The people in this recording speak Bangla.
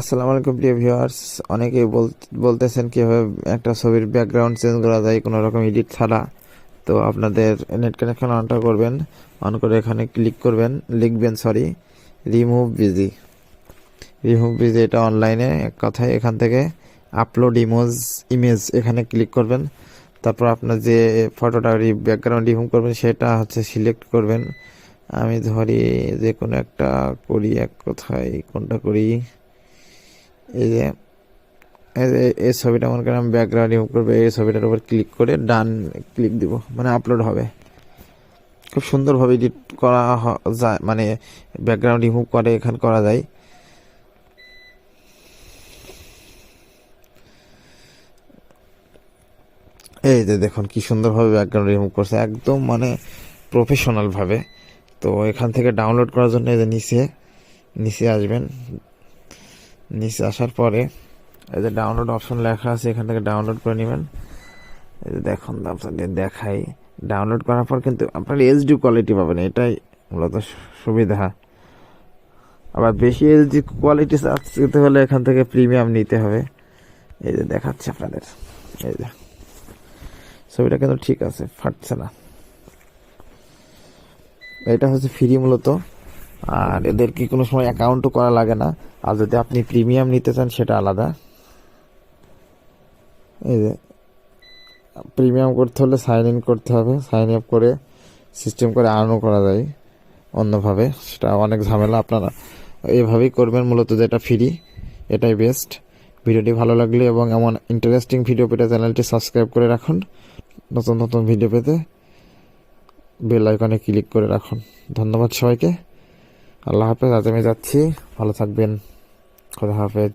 আসসালামু আলাইকুম প্রিয় ভিউয়ার্স। অনেকেই বলতেছেন কীভাবে একটা ছবির ব্যাকগ্রাউন্ড চেঞ্জ করা যায় কোনো রকম এডিট ছাড়া। তো আপনাদের নেট কানেকশন অনটা করবেন, অন করে এখানে ক্লিক করবেন, লিখবেন রিমুভ বিজি। এটা অনলাইনে এক কথায় এখান থেকে আপলোড ইমেজ এখানে ক্লিক করবেন। তারপর আপনার যে ফটোটা ব্যাকগ্রাউন্ড রিমুভ করবেন সেটা সিলেক্ট করবেন। আমি ধরি যে কোনো একটা করি, এক কথায় কোনটা করি, এই যে এই ছবিটা মনে করেন আমি ব্যাকগ্রাউন্ড রিমুভ করবো, এই ছবিটার উপর ক্লিক করে ডান ক্লিক দিব, মানে আপলোড হবে। খুব সুন্দরভাবে এডিট করা যায়, মানে ব্যাকগ্রাউন্ড রিমুভ করে এখানে করা যায়। এই যে দেখুন কি সুন্দরভাবে ব্যাকগ্রাউন্ড রিমুভ করছে, একদম মানে প্রফেশনালভাবে। তো এখান থেকে ডাউনলোড করার জন্য এই যে নিচে আসবেন। নিচে আসার পরে এই যে ডাউনলোড অপশন লেখা আছে, এখান থেকে ডাউনলোড করে নেবেন। এই যে দেখুন আপনাদের দেখাই, ডাউনলোড করার পর কিন্তু আপনার এইচডি কোয়ালিটি পাবেন, এটাই মূলত সুবিধা। আবার বেশি এইচডি কোয়ালিটি চাইতে হলে এখান থেকে প্রিমিয়াম নিতে হবে। এই যে দেখাচ্ছে আপনাদের, এই যে ছবিটা কিন্তু ঠিক আছে, ফাটছে না। এটা ফ্রি মূলত, আর এদের কি কোনো সময় অ্যাকাউন্টও করা লাগে না। আর যদি আপনি প্রিমিয়াম নিতে চান সেটা আলাদা। এই যে প্রিমিয়াম করতে হলে সাইন ইন করতে হবে, সাইন আপ করে সিস্টেম করে আর্নও করা যায় অন্যভাবে, সেটা অনেক ঝামেলা। আপনারা এইভাবেই করবেন মূলত, যেটা ফ্রি এটাই বেস্ট। ভিডিওটি ভালো লাগলে এবং এমন ইন্টারেস্টিং ভিডিও পেতে চ্যানেলটি সাবস্ক্রাইব করে রাখুন। নতুন নতুন ভিডিও পেতে বেল আইকনে ক্লিক করে রাখুন। ধন্যবাদ সবাইকে। আল্লাহ হাফেজ। আজ আমি যাচ্ছি, ভালো থাকবেন। খোদা হাফেজ।